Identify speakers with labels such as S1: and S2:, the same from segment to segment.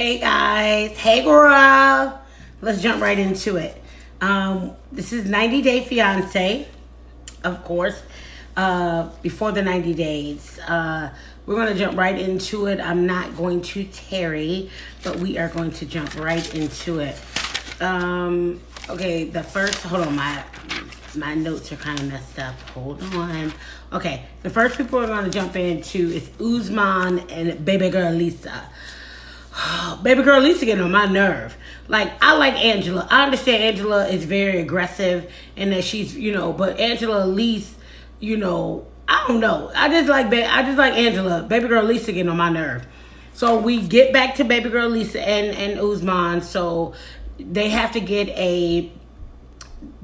S1: Hey guys, hey girl. Let's jump right into it. This is 90 Day Fiancé, of course. Before the 90 days, we're going to jump right into it. I'm not going to tarry, but we are going to jump right into it. Okay, hold on, my notes are kind of messed up. Hold on. Okay, the first people we're going to jump into is Usman and baby girl Lisa. Baby girl Lisa getting on my nerve. Like, I like Angela. I understand Angela is very aggressive and that she's, but Angela Lisa, I don't know. I just like Angela. Baby girl Lisa getting on my nerve. So we get back to baby girl Lisa and Usman. So they have to get a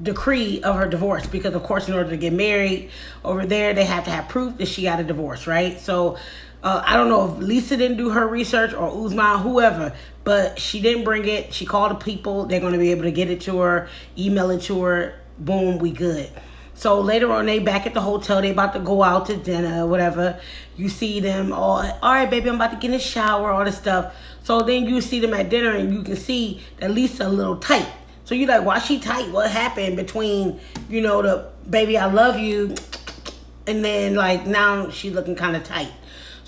S1: decree of her divorce because, of course, in order to get married over there, they have to have proof that she got a divorce, right? So I don't know if Lisa didn't do her research or Usman, whoever, but she didn't bring it. She called the people. They're going to be able to get it to her, email it to her. Boom, we good. So later on, they back at the hotel. They about to go out to dinner or whatever. You see them all right, baby, I'm about to get in the shower, all this stuff. So then you see them at dinner and you can see that Lisa a little tight. So you're like, why she tight? What happened between, the baby, I love you, and then like now she's looking kind of tight.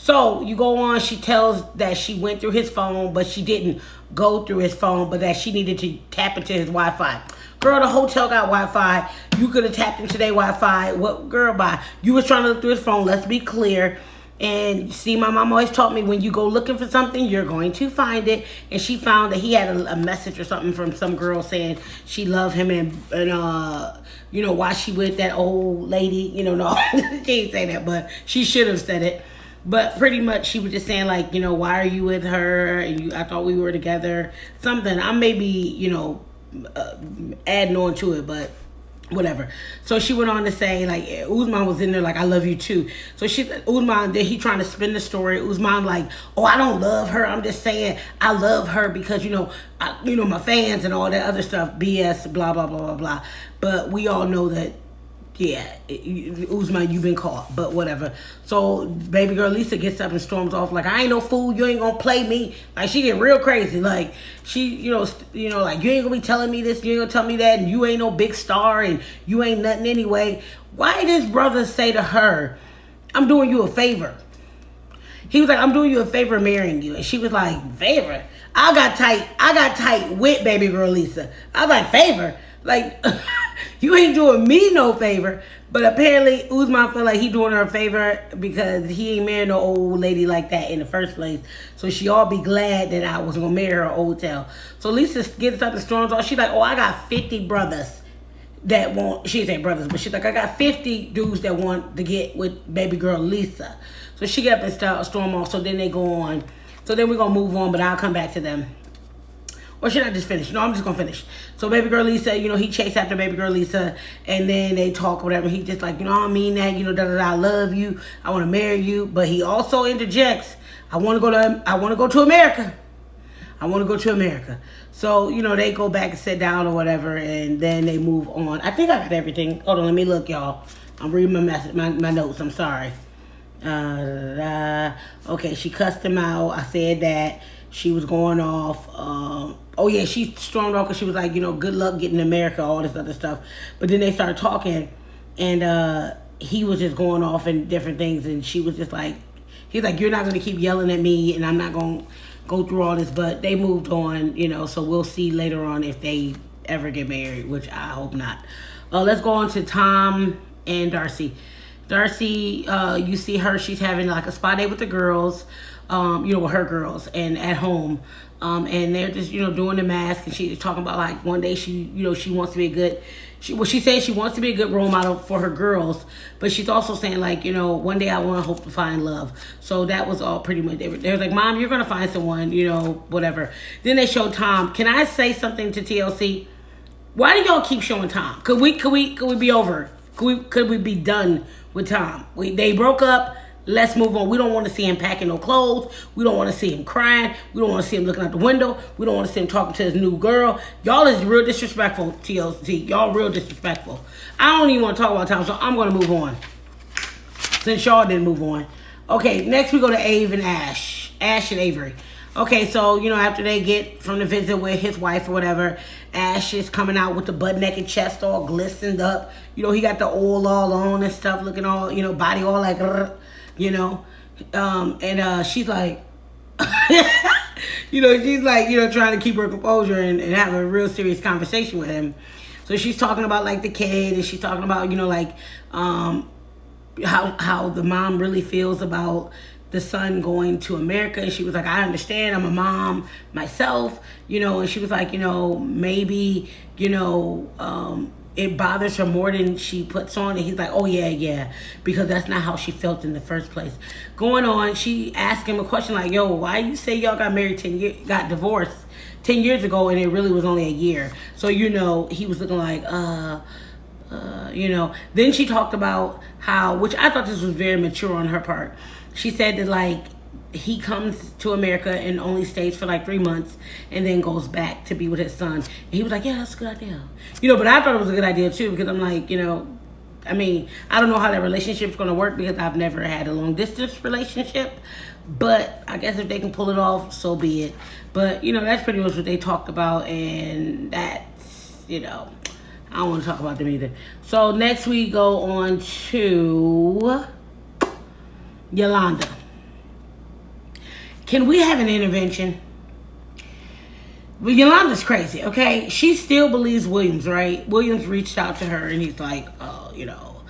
S1: So you go on, she tells that she went through his phone, but she didn't go through his phone, but that she needed to tap into his Wi-Fi. Girl, the hotel got Wi-Fi. You could have tapped into their Wi-Fi. What, girl, bye. You was trying to look through his phone. Let's be clear. And see, my mom always taught me when you go looking for something, you're going to find it. And she found that he had a message or something from some girl saying she loved him and why she with that old lady. No, she didn't say that, but she should have said it. But pretty much she was just saying like, why are you with her? And I thought we were together. Something. I may be, adding on to it, but whatever. So she went on to say like Usman was in there like, I love you too. So Usman, then he trying to spin the story. Usman like, oh, I don't love her. I'm just saying I love her because my fans and all that other stuff. BS, blah blah blah blah blah. But we all know that. Yeah, Usman, you've been caught, but whatever. So baby girl Lisa gets up and storms off like, I ain't no fool. You ain't gonna play me. Like, she get real crazy. Like, she, like, you ain't gonna be telling me this. You ain't gonna tell me that. And you ain't no big star. And you ain't nothing anyway. Why did his brother say to her, I'm doing you a favor? He was like, I'm doing you a favor marrying you. And she was like, favor? I got tight with baby girl Lisa. I was like, favor? Like, you ain't doing me no favor. But apparently Usman feel like he doing her a favor because he ain't marrying no old lady like that in the first place. So she all be glad that I was gonna marry her old tail. So Lisa gets up and storms off. She's like, oh, I got 50 brothers that want, she didn't say brothers, but she's like, I got 50 dudes that want to get with baby girl Lisa. So she get up and storm off. So then they go on. So then we're gonna move on, but I'll come back to them. Or should I just finish? No, I'm just going to finish. So baby girl Lisa, he chased after baby girl Lisa. And then they talk, whatever. He just like, I mean that. I love you. I want to marry you. But he also interjects, I want to go to America. I want to go to America. So, they go back and sit down or whatever. And then they move on. I think I got everything. Hold on, let me look, y'all. I'm reading my message, my notes. I'm sorry. Okay, she cussed him out. I said that. She was going off. She stormed off because she was like, good luck getting to America, all this other stuff. But then they started talking, and he was just going off and different things. And she was just like, he's like, you're not going to keep yelling at me, and I'm not going to go through all this. But they moved on, so we'll see later on if they ever get married, which I hope not. Let's go on to Tom and Darcey. Darcey, you see her, she's having like a spa day with the girls. With her girls and at home. And they're just, doing the mask, and she's talking about like one day she wants to be she said she wants to be a good role model for her girls, but she's also saying like, one day I want to hope to find love. So that was all pretty much, they were like, Mom, you're going to find someone, whatever. Then they showed Tom. Can I say something to TLC? Why do y'all keep showing Tom? Could we be over? Could we be done with Tom? They broke up. Let's move on. We don't want to see him packing no clothes. We don't want to see him crying. We don't want to see him looking out the window. We don't want to see him talking to his new girl. Y'all is real disrespectful, TLC. Y'all real disrespectful. I don't even want to talk about Tom, so I'm going to move on. Since y'all didn't move on. Okay, next we go to Avery and Ash. Ash and Avery. Okay, so, you know, after they get from the visit with his wife or whatever, Ash is coming out with the butt-naked chest all glistened up. You know, he got the oil all on and stuff, looking all, you know, body all like, you know. She's like, you know, she's like, you know, trying to keep her composure and have a real serious conversation with him. So she's talking about, like, the kid, and she's talking about, you know, like, how the mom really feels about the son going to America. And she was like, I understand, I'm a mom myself, you know. And she was like, you know, maybe, you know, it bothers her more than she puts on. And he's like, oh yeah, because that's not how she felt in the first place. Going on, she asked him a question like, yo, why you say y'all got married 10 years, got divorced 10 years ago, and it really was only a year? So, you know, he was looking like, you know. Then she talked about how, which I thought this was very mature on her part. She said that, like, he comes to America and only stays for like 3 months and then goes back to be with his son. And he was like, yeah, that's a good idea. You know, but I thought it was a good idea too, because I'm like, you know, I mean, I don't know how that relationship's going to work because I've never had a long distance relationship. But I guess if they can pull it off, so be it. But, you know, that's pretty much what they talked about. And that's, you know, I don't want to talk about them either. So next we go on to Yolanda. Can we have an intervention? Well, Yolanda's crazy, okay? She still believes Williams, right? Williams reached out to her and he's like, oh, you know,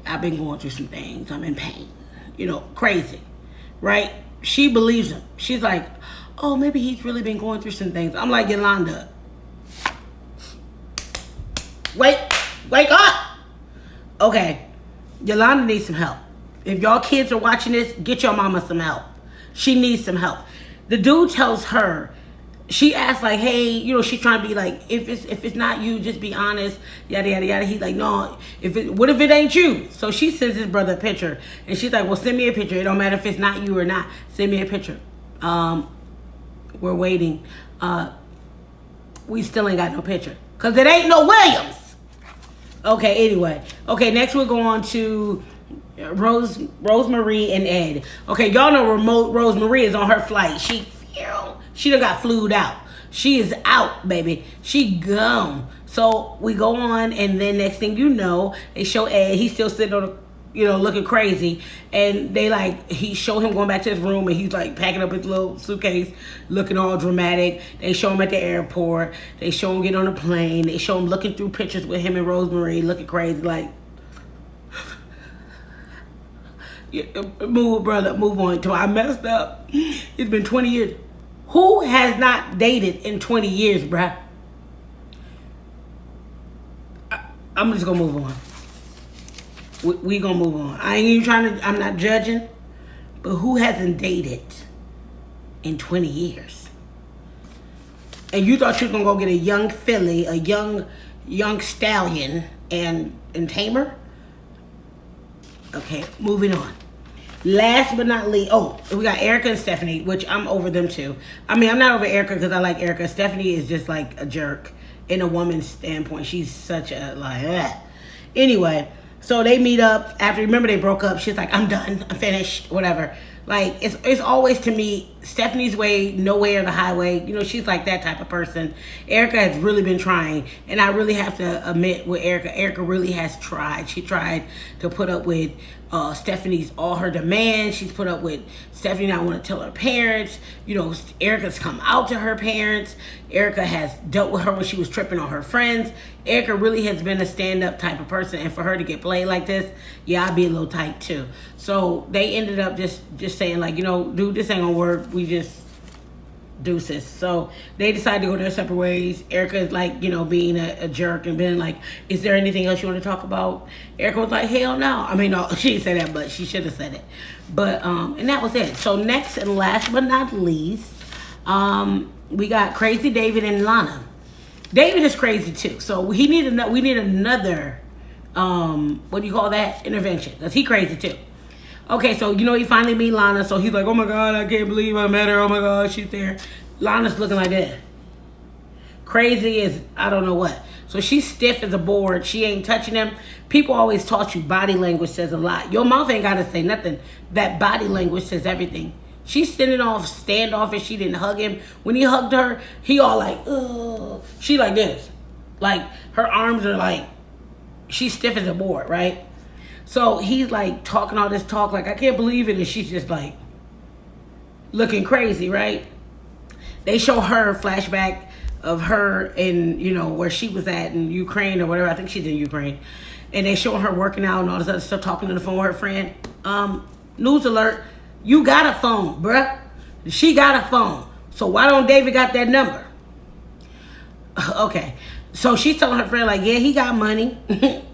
S1: I've been going through some things. I'm in pain. You know, crazy, right? She believes him. She's like, oh, maybe he's really been going through some things. I'm like, Yolanda, wake up. Okay, Yolanda needs some help. If y'all kids are watching this, get your mama some help. She needs some help. The dude tells her, she asks like, hey, you know, she's trying to be like, if it's not you, just be honest, yada yada yada. He's like, no, what if it ain't you? So she sends his brother a picture, and she's like, well, send me a picture. It don't matter if it's not you or not. Send me a picture. We're waiting. We still ain't got no picture, cause it ain't no Williams. Okay, anyway. Okay, next we'll go on to Rosemarie and Ed. Okay, y'all know Rosemarie is on her flight. She done got flued out. She is out, baby. She gone. So we go on, and then next thing you know, they show Ed. He's still sitting on the, you know, looking crazy. And they like, he show him going back to his room, and he's like packing up his little suitcase, looking all dramatic. They show him at the airport. They show him get on a plane. They show him looking through pictures with him and Rosemarie, looking crazy, like, move, brother, move on. Till I messed up. It's been 20 years. Who has not dated in 20 years, bruh? I'm just gonna move on. We gonna move on. I ain't even trying to, I'm not judging, but who hasn't dated in 20 years? And you thought you was gonna go get a young filly, a young stallion and tamer? Okay, moving on. Last but not least, oh, we got Erika and Stephanie, which I'm over them too. I mean, I'm not over Erika because I like Erika. Stephanie is just like a jerk in a woman's standpoint. She's such a, like, ugh. Anyway, so they meet up after, remember they broke up. She's like, I'm done, I'm finished, whatever. Like, it's always, to me, Stephanie's way, no way or the highway. You know, she's like that type of person. Erika has really been trying. And I really have to admit with Erika, Erika really has tried. She tried to put up with Stephanie's, all her demands. She's put up with Stephanie not want to tell her parents. You know, Erika's come out to her parents. Erika has dealt with her when she was tripping on her friends. Erika really has been a stand-up type of person. And for her to get played like this, yeah, I'd be a little tight too. So they ended up just saying like, you know, dude, this ain't gonna work. We just deuces. So they decided to go their separate ways. Erika is like, you know, being a jerk and being like, is there anything else you want to talk about? Erika was like, hell no. I mean, no, she didn't say that, but she should have said it. But, and that was it. So next and last but not least, we got Crazy David and Lana. David is crazy too. So we need another, what do you call that? Intervention. Because he crazy too. Okay, so, you know, he finally meet Lana. So he's like, oh, my God, I can't believe I met her. Oh, my God, she's there. Lana's looking like that. Crazy as I don't know what. So she's stiff as a board. She ain't touching him. People always taught you body language says a lot. Your mouth ain't got to say nothing. That body language says everything. She's sending off standoffish. She didn't hug him. When he hugged her, he all like, ugh. She like this. Like, her arms are like, she's stiff as a board, right? So he's like talking all this talk, like, I can't believe it. And she's just like looking crazy, right? They show her flashback of her in, you know, where she was at in Ukraine or whatever. I think she's in Ukraine. And they show her working out and all this other stuff, talking on the phone with her friend. News alert, you got a phone, bruh. She got a phone. So why don't David got that number? Okay. So she's telling her friend, like, yeah, he got money.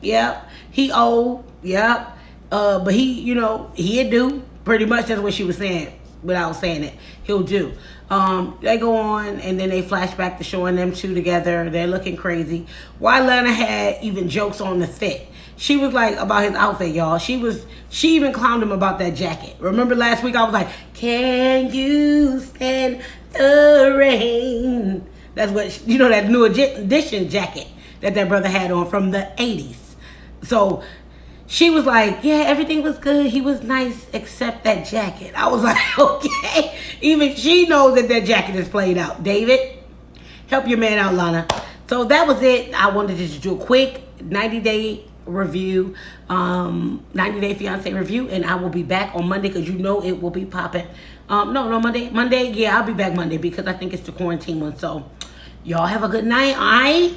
S1: Yep. He owe. Yep. But he, you know, he'll do. Pretty much that's what she was saying without saying it. He'll do. They go on, and then they flash back to showing them two together. They're looking crazy. Why Lana had even jokes on the fit. She was like, about his outfit, y'all. She even clowned him about that jacket. Remember last week I was like, can you stand the rain? That's what, you know, that new edition jacket that brother had on from the 80s. So she was like, yeah, everything was good. He was nice except that jacket. I was like, okay. Even she knows that jacket is played out. David, help your man out, Lana. So that was it. I wanted to just do a quick 90-day review, 90-day fiance review, and I will be back on Monday because you know it will be popping. No, Monday. Yeah, I'll be back Monday because I think it's the quarantine one. So y'all have a good night. All right.